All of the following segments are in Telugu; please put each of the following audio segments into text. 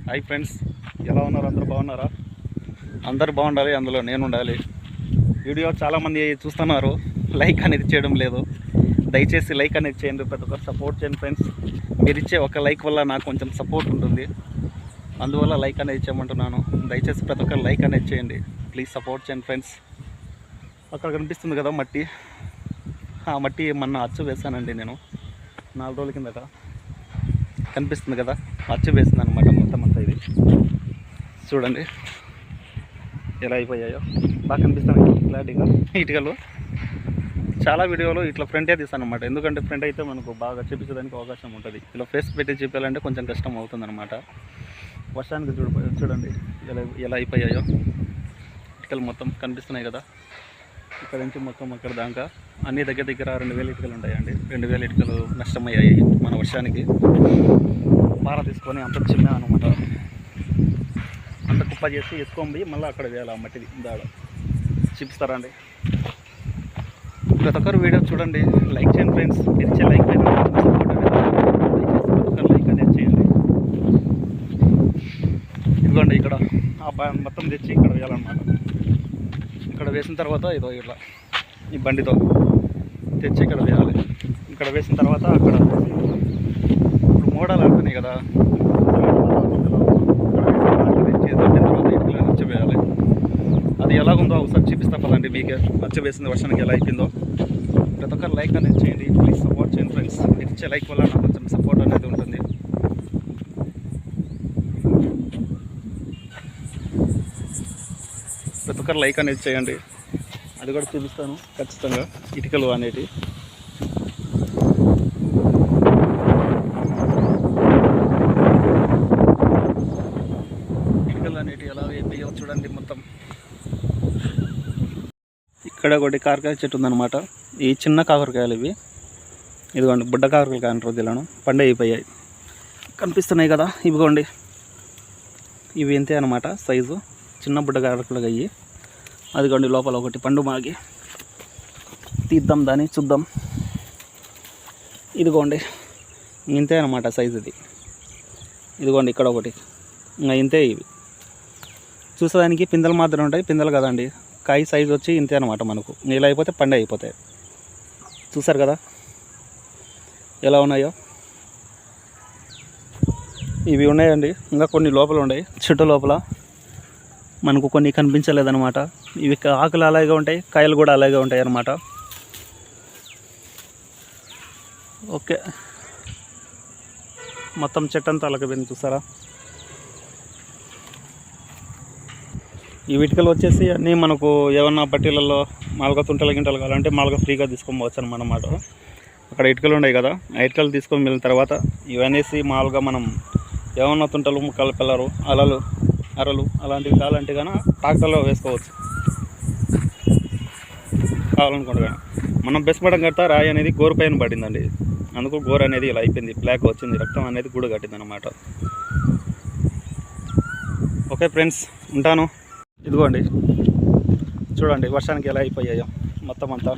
హాయ్ ఫ్రెండ్స్, ఎలా ఉన్నారు? అందరూ బాగున్నారా? అందరూ బాగుండాలి, అందులో నేను ఉండాలి. వీడియో చాలామంది చూస్తున్నారు, లైక్ అనేది చేయడం లేదు. దయచేసి లైక్ అనేది చేయండి, ప్రతి ఒక్కరు సపోర్ట్ చేయండి ఫ్రెండ్స్. మీరు ఇచ్చే ఒక లైక్ వల్ల నాకు కొంచెం సపోర్ట్ ఉంటుంది, అందువల్ల లైక్ అనేది చేయమంటున్నాను. దయచేసి ప్రతి ఒక్కరు లైక్ అనేది చేయండి, ప్లీజ్ సపోర్ట్ చేయండి ఫ్రెండ్స్. అక్కడ కనిపిస్తుంది కదా మట్టి, ఆ మట్టి మొన్న అచ్చు వేసానండి నేను 4 రోజుల కిందట. కనిపిస్తుంది కదా, అచ్చు వేసింది అనమాట మొత్తం అంతా. ఇది చూడండి ఎలా అయిపోయాయో, బాగా కనిపిస్తున్నాయి క్లారిటీగా. ఇటుకలు చాలా వీడియోలు ఇట్లా ఫ్రంటే తీస్తాను అనమాట, ఎందుకంటే ఫ్రంట్ అయితే మనకు బాగా చూపించడానికి అవకాశం ఉంటుంది. ఇలా ఫేస్ పెట్టి చూపించాలంటే కొంచెం కష్టం అవుతుంది అనమాట. వర్షానికి చూడండి ఎలా అయిపోయాయో ఇటుకలు మొత్తం కనిపిస్తున్నాయి కదా. ఇక్కడ నుంచి మొత్తం అక్కడ దాకా అన్ని దగ్గర 2000 ఇటుకలు ఉంటాయండి. 2000 ఇటుకలు నష్టమయ్యాయి మన వర్షానికి. పార తీసుకొని అంత చిన్న అనమాట, అంత కుప్ప చేసి ఎత్తుకొని మళ్ళీ అక్కడ వేయాలి ఆ మట్టిది. దాడ చూపిస్తారా అండి? ప్రతి ఒక్కరు వీడియో చూడండి, లైక్ చేయండి ఫ్రెండ్స్. ఇచ్చే లైక్ పైన సపోర్ట్ అనేది ప్రతి ఒక్కరు లైక్ అనేది చేయండి. ఇదిగోండి ఇక్కడ ఆ మొత్తం తెచ్చి ఇక్కడ వేయాలన్నమాట. ఇక్కడ వేసిన తర్వాత ఇదో ఇట్లా ఈ బండితో తెచ్చి ఇక్కడ వేయాలి. ఇక్కడ వేసిన తర్వాత అక్కడ ఇప్పుడు మోడల్ అంటున్నాయి కదా, తర్వాత ఇటుకలు నచ్చ వేయాలి. అది ఎలాగుందో ఒకసారి చూపిస్తా కదండి మీకే. నచ్చ వేసిన వర్షానికి ఎలా అయిపోయిందో ప్రతి ఒక్కరు లైక్ అనేది చేయండి, ప్లీజ్ సపోర్ట్ చేయండి ఫ్రెండ్స్. మీరు ఇచ్చే లైక్ వల్ల నాకు కొంచెం సపోర్ట్ అనేది ఉంటుంది. ప్రతి ఒక్కరు లైక్ అనేది చేయండి, అది కూడా చూపిస్తాను ఖచ్చితంగా. ఇటుకలు అనేటివి ఎలా అయిపోయాయో చూడండి మొత్తం. ఇక్కడ ఒకటి కాకరకాయ చెట్టు ఉందన్నమాట. ఈ చిన్న కాకరకాయలు ఇవి, ఇదిగోండి బుడ్డ కాకరకాయలు అంటారు దీలను. పండు అయిపోయాయి, కనిపిస్తున్నాయి కదా. ఇవిగోండి ఇవి ఎంతే అనమాట సైజు, చిన్న బుడ్డ కాకరకాయలు అయ్యి. అదిగోండి లోపల ఒకటి పండు మాగి తీద్దాం, దాన్ని చూద్దాం. ఇదిగోండి ఇంతే అనమాట సైజు ఇది. ఇదిగోండి ఇక్కడ ఒకటి, ఇంకా ఇంతే. ఇవి చూసేదానికి పిందెలు మాత్రం ఉంటాయి, పిందెలు కదండి. కాయ సైజు వచ్చి ఇంతే అనమాట మనకు. నీళ్ళు అయిపోతే పండు అయిపోతాయి. చూసారు కదా ఎలా ఉన్నాయో. ఇవి ఉన్నాయండి, ఇంకా కొన్ని లోపల ఉన్నాయి చెట్టు లోపల, మనకు కొన్ని కనిపించలేదన్నమాట. ఇవి ఆకులు అలాగే ఉంటాయి, కాయలు కూడా అలాగే ఉంటాయి అన్నమాట. ఓకే, మొత్తం చెట్టు అంతా అలాగే పోయింది చూసారా. ఈ ఇటుకలు వచ్చేసి అన్నీ మనకు ఏమన్నా పట్టీలలో మాలుగా తుంటల గింటలు కావాలంటే మాలుగా ఫ్రీగా తీసుకొని పోవచ్చు అన్నమాట. అక్కడ ఇటుకలు ఉన్నాయి కదా, ఆ ఇటుకలు తీసుకొని వెళ్ళిన తర్వాత ఇవనేసి మాలుగా మనం ఏమన్నా తుంటలు ముక్కలు పిల్లరు అరలు అలాంటివి కావాలంటే కానీ ట్రాక్టర్లో వేసుకోవచ్చు కావాలనుకుంటే. కానీ మనం బెస్పడం కడతా రాయి అనేది గోరు పైన పడిందండి, అందుకు గోరు అనేది ఇలా అయిపోయింది, బ్లాక్ వచ్చింది, రక్తం అనేది గూడు కట్టింది అనమాట. ఓకే ఫ్రెండ్స్, ఉంటాను. ఇదిగోండి చూడండి వర్షానికి ఎలా అయిపోయాయో మొత్తం అంతా.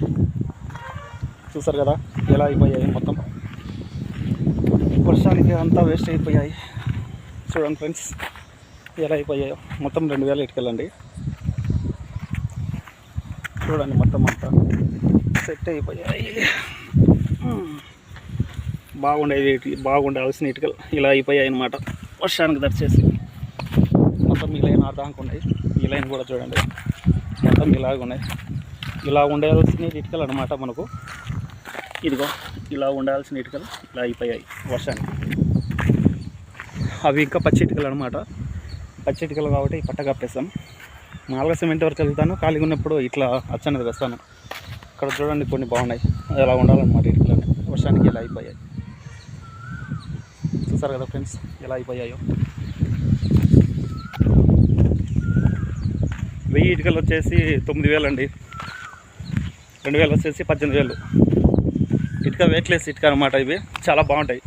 చూసారు కదా ఎలా అయిపోయాయి మొత్తం, వర్షానికి అంతా వేస్ట్ అయిపోయాయి. చూడండి ఫ్రెండ్స్ ఎలా అయిపోయాయో మొత్తం. 2000 ఇటుకలండి. చూడండి మొత్తం అంతా సెట్ అయిపోయాయి. బాగుండాల్సిన ఇటుకలు ఇలా అయిపోయాయి అన్నమాట వర్షానికి దర్చేసి. మొత్తం ఈ లైన్ ఆడదానికి ఉన్నాయి, ఈ లైన్ కూడా చూడండి మొత్తం ఇలాగ ఉన్నాయి. ఇలా ఉండాల్సిన ఇటుకలు అనమాట మనకు. ఇదిగో ఇలా ఉండాల్సిన ఇటుకలు ఇలా అయిపోయాయి వర్షానికి. అవి ఇంకా పచ్చి ఇటుకలు అనమాట. పచ్చి ఇటుకలు కాబట్టి పట్ట కప్పేస్తాం. మామూలుగా సిమెంట్ వరకు వెళ్తాను, ఖాళీగా ఉన్నప్పుడు ఇట్లా అచ్చనేది వేస్తాను. ఇక్కడ చూడండి కొన్ని బాగున్నాయి, ఎలా ఉండాలన్నమాట ఇటుకలన్నీ. వర్షానికి ఇలా అయిపోయాయి. చూసారు కదా ఫ్రెండ్స్ ఎలా అయిపోయాయో. 1000 ఇటుకలు వచ్చేసి 9000 అండి. 2000 వచ్చేసి 18000. ఇటుక వెయిట్లెస్ ఇటుక అనమాట. ఇవి చాలా బాగుంటాయి,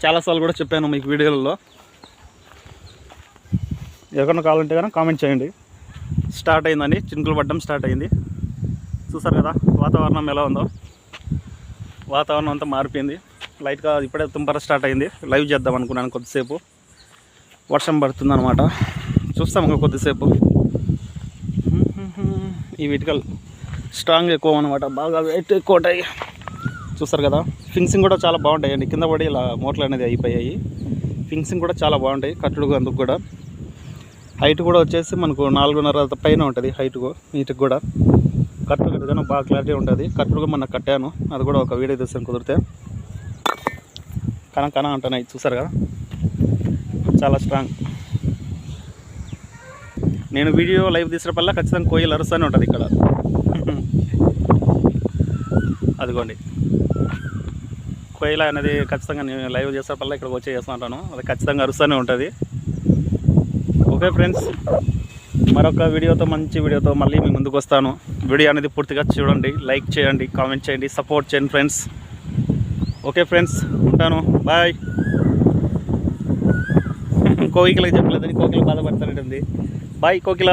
చాలాసార్లు కూడా చెప్పాను మీకు వీడియోలలో. ఎవరికైనా కావాలంటే కానీ కామెంట్ చేయండి. స్టార్ట్ అయిందండి, చినుకులు పడడం స్టార్ట్ అయింది. చూసారు కదా వాతావరణం ఎలా ఉందో. వాతావరణం అంతా మారిపోయింది. లైట్గా ఇప్పుడే తుంపర స్టార్ట్ అయింది. లైవ్ చేద్దాం అనుకున్నాను కొద్దిసేపు. వర్షం పడుతుంది అనమాట. చూస్తాం ఇంకా కొద్దిసేపు. ఈ వీటికల్ స్ట్రాంగ్ ఎక్కువ అనమాట, బాగా వెయిట్ ఎక్కువ ఉంటాయి. చూస్తారు కదా, ఫినిషింగ్ కూడా చాలా బాగుంటాయండి. కింద పడి ఇలా మోటార్లు అనేది అయిపోయాయి. ఫినిషింగ్ కూడా చాలా బాగుంటాయి. కట్టుడు అందుకు కూడా హైట్ కూడా వచ్చేసి మనకు 4.5 పైన ఉంటుంది హైట్. వీటికి కూడా కట్టుడు కట్టుగా బాగా క్లారిటీ ఉంటుంది. కట్టుడుగా మొన్న కట్టాను, అది కూడా ఒక వీడియో తీసాను కుదిరితే. కన అంటున్నాయి చూసారు కదా, చాలా స్ట్రాంగ్. నేను వీడియో లైవ్ తీసినప్పల్లా ఖచ్చితంగా కోయిలు అరుస్తూనే ఉంటుంది ఇక్కడ. అదిగోండి కోయిల అనేది ఖచ్చితంగా నేను లైవ్ చేసేపల్లా ఇక్కడికి వచ్చి చేస్తుంటాను. అది ఖచ్చితంగా అరుస్తూనే ఉంటుంది. ఓకే ఫ్రెండ్స్, మరొక వీడియోతో మంచి వీడియోతో మళ్ళీ మీ ముందుకు వస్తాను. వీడియో అనేది పూర్తిగా చూడండి, లైక్ చేయండి, కామెంట్ చేయండి, సపోర్ట్ చేయండి ఫ్రెండ్స్. ఓకే ఫ్రెండ్స్, ఉంటాను, బాయ్. కోకిలకి చెప్పలేదని కోకిల బాధపడతానంటుంది. బాయ్ కోకిల.